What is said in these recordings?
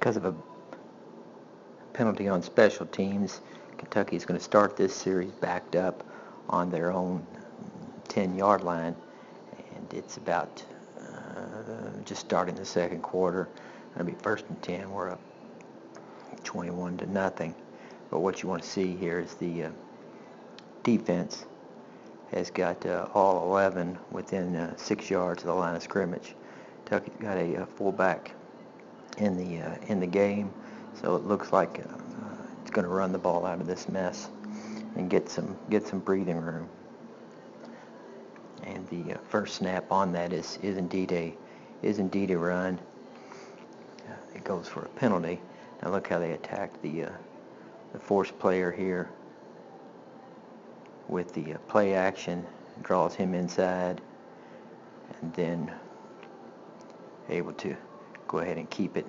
because of a penalty on special teams, Kentucky is going to start this series backed up on their own 10-yard line, and it's about just starting the second quarter. It'll be 1st and 10. We're up 21-0. But what you want to see here is the defense has got all 11 within 6 yards of the line of scrimmage. Kentucky's got a fullback in the game, so it looks like it's going to run the ball out of this mess and get some breathing room. And the first snap on that is indeed a run. It goes for a penalty. Now look how they attacked the force player here with the play action, draws him inside, and then able to go ahead and keep it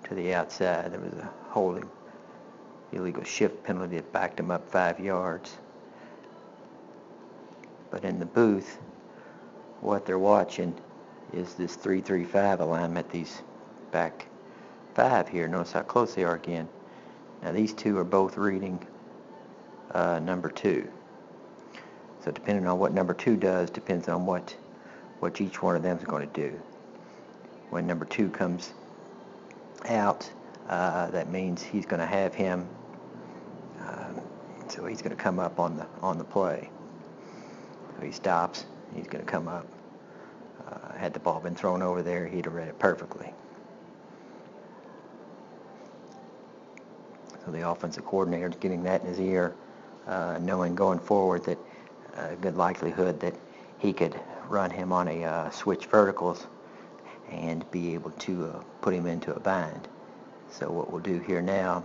to the outside. There was a holding illegal shift penalty that backed him up 5 yards. But in the booth, what they're watching is this 3-3-5 alignment, these back 5 here. Notice how close they are again. Now these two are both reading number 2. So depending on what number 2 does, depends on what each one of them is going to do. When number 2 comes out, that means he's going to have him, so he's going to come up on the play. So he stops, he's going to come up. Had the ball been thrown over there, he'd have read it perfectly. So the offensive coordinator is getting that in his ear, knowing going forward that a good likelihood that he could run him on a switch verticals and be able to put him into a bind. So what we'll do here now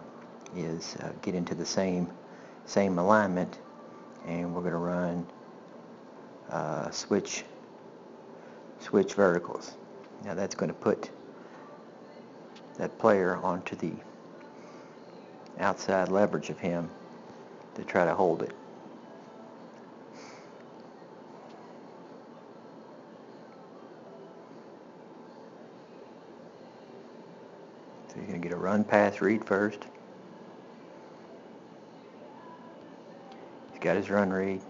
is get into the same alignment, and we're going to run switch verticals. Now that's going to put that player onto the outside leverage of him to try to hold it. So he's going to get a run pass read first. He's got his run read. He's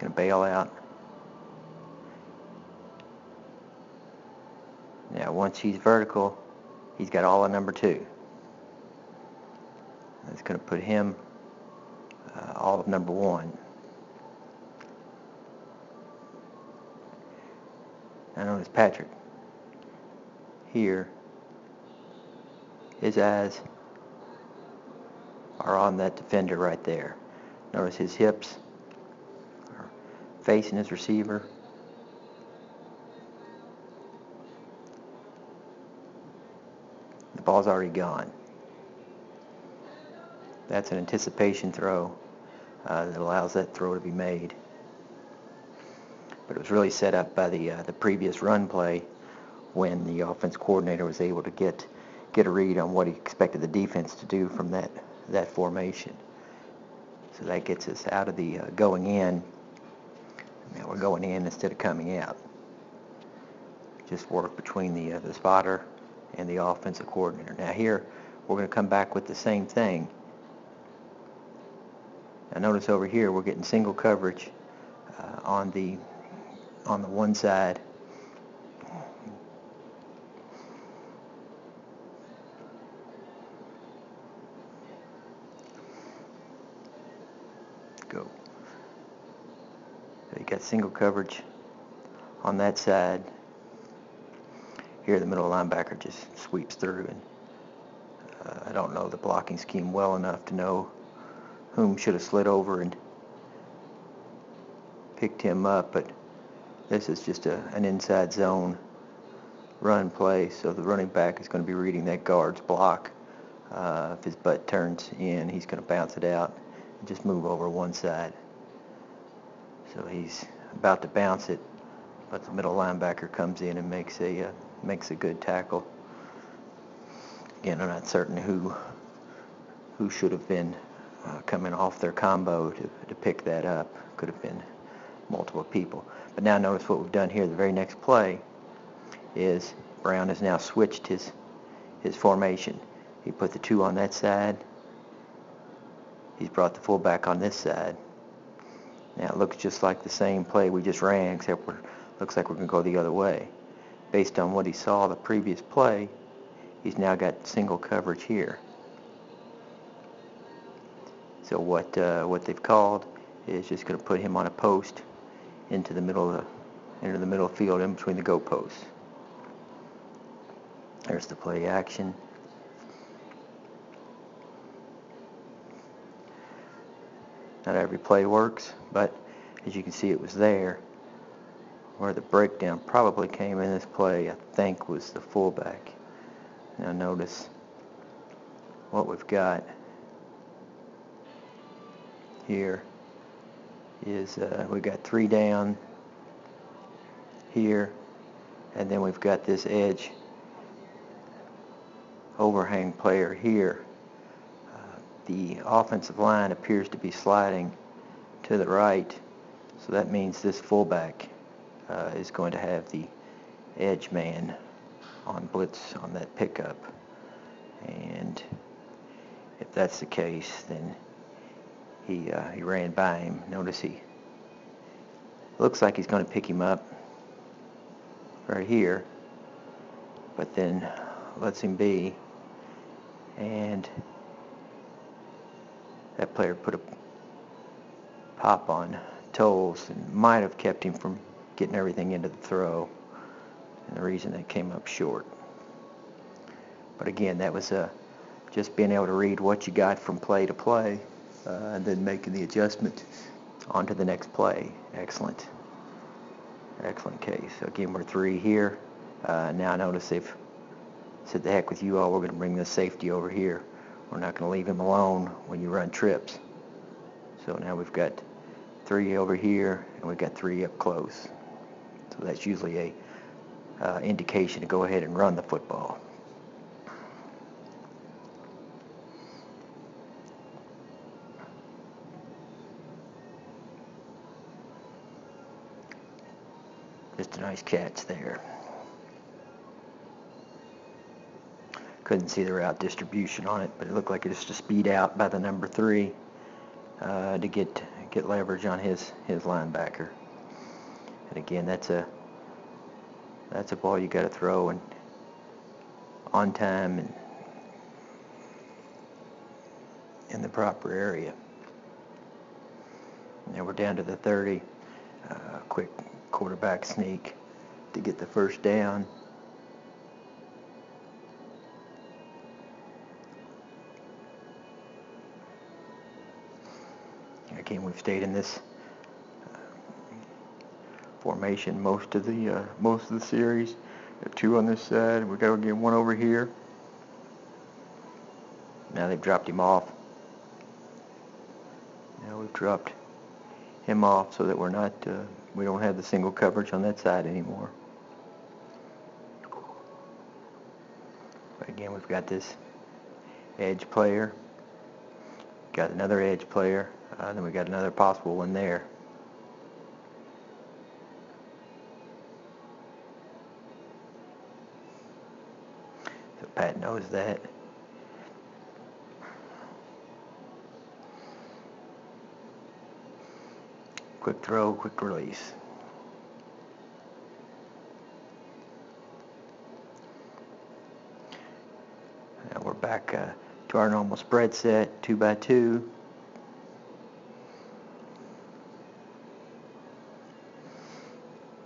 going to bail out. Now once he's vertical, he's got all of number 2. That's going to put him all of number 1. Now notice Patrick here, his eyes are on that defender right there. Notice his hips are facing his receiver. The ball's already gone. That's an anticipation throw that allows that throw to be made. But it was really set up by the previous run play when the offense coordinator was able to get a read on what he expected the defense to do from that formation. So that gets us out of the going in. Now we're going in instead of coming out. Just work between the spotter and the offensive coordinator. Now here we're going to come back with the same thing. Now notice over here we're getting single coverage on the one side. Go. So you got single coverage on that side. Here the middle linebacker just sweeps through, and I don't know the blocking scheme well enough to know whom should have slid over and picked him up, but this is just an inside zone run play, so the running back is going to be reading that guard's block. If his butt turns in, he's going to bounce it out and just move over one side. So he's about to bounce it, but the middle linebacker comes in and makes a good tackle. Again, I'm not certain who should have been coming off their combo to pick that up. Could have been multiple people. But now notice what we've done here. The very next play is Brown has now switched his formation. He put the 2 on that side. He's brought the fullback on this side. Now it looks just like the same play we just ran, except looks like we're going to go the other way. Based on what he saw the previous play, he's now got single coverage here. So what they've called is just going to put him on a post into the middle of the field, in between the goalposts. There's the play action. Not every play works, but as you can see, it was there. Where the breakdown probably came in this play, I think, was the fullback. Now notice what we've got here is we've got 3 down here, and then we've got this edge overhang player here. The offensive line appears to be sliding to the right, so that means this fullback is going to have the edge man on blitz on that pickup. And if that's the case, then he ran by him. Notice he looks like he's going to pick him up right here, but then lets him be, and that player put a pop on Tolles and might have kept him from getting everything into the throw, and the reason they came up short. But again, that was just being able to read what you got from play to play, and then making the adjustment onto the next play. Excellent case. So again, we're 3 here. Now notice they've said, the heck with you all, we're going to bring this safety over here. We're not going to leave him alone when you run trips. So now we've got 3 over here, and we've got 3 up close. So that's usually a indication to go ahead and run the football. Just a nice catch there. Couldn't see the route distribution on it, but it looked like it was just a speed out by the number 3 to get leverage on his linebacker. And again, that's a ball you got to throw and on time and in the proper area. Now we're down to the 30. Quick quarterback sneak to get the first down. Again, we've stayed in this formation most of the series. Got 2 on this side. We got to get 1 over here. Now they've dropped him off. Now we've dropped him off so that we don't have the single coverage on that side anymore. But again, we've got this edge player. Got another edge player. Then we got another possible one there. So Pat knows that. Quick throw, quick release. Now we're back to our normal spread set, 2 by 2.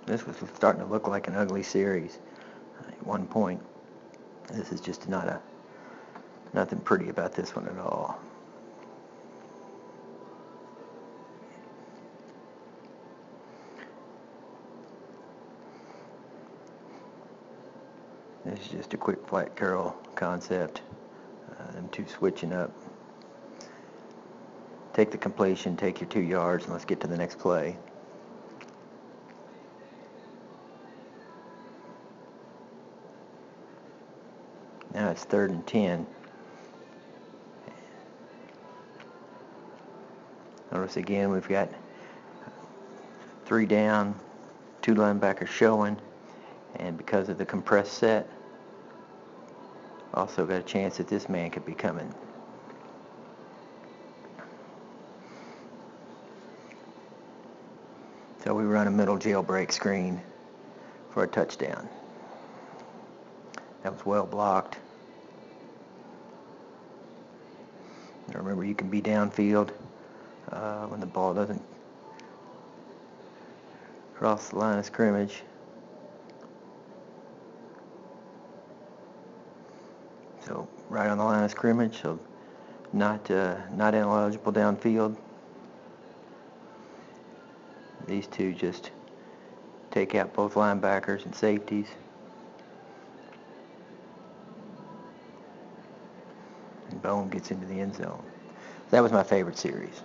This was starting to look like an ugly series at one point. This is just nothing pretty about this one at all. This is just a quick flat curl concept. Them 2 switching up. Take the completion, take your 2 yards, and let's get to the next play. Now it's 3rd and 10. Notice again we've got 3 down, 2 linebackers showing, And because of the compressed set, also got a chance that this man could be coming. So we run a middle jailbreak screen for a touchdown. That was well blocked. Now remember, you can be downfield when the ball doesn't cross the line of scrimmage. So right on the line of scrimmage, so not ineligible downfield. These two just take out both linebackers and safeties. And Bone gets into the end zone. That was my favorite series.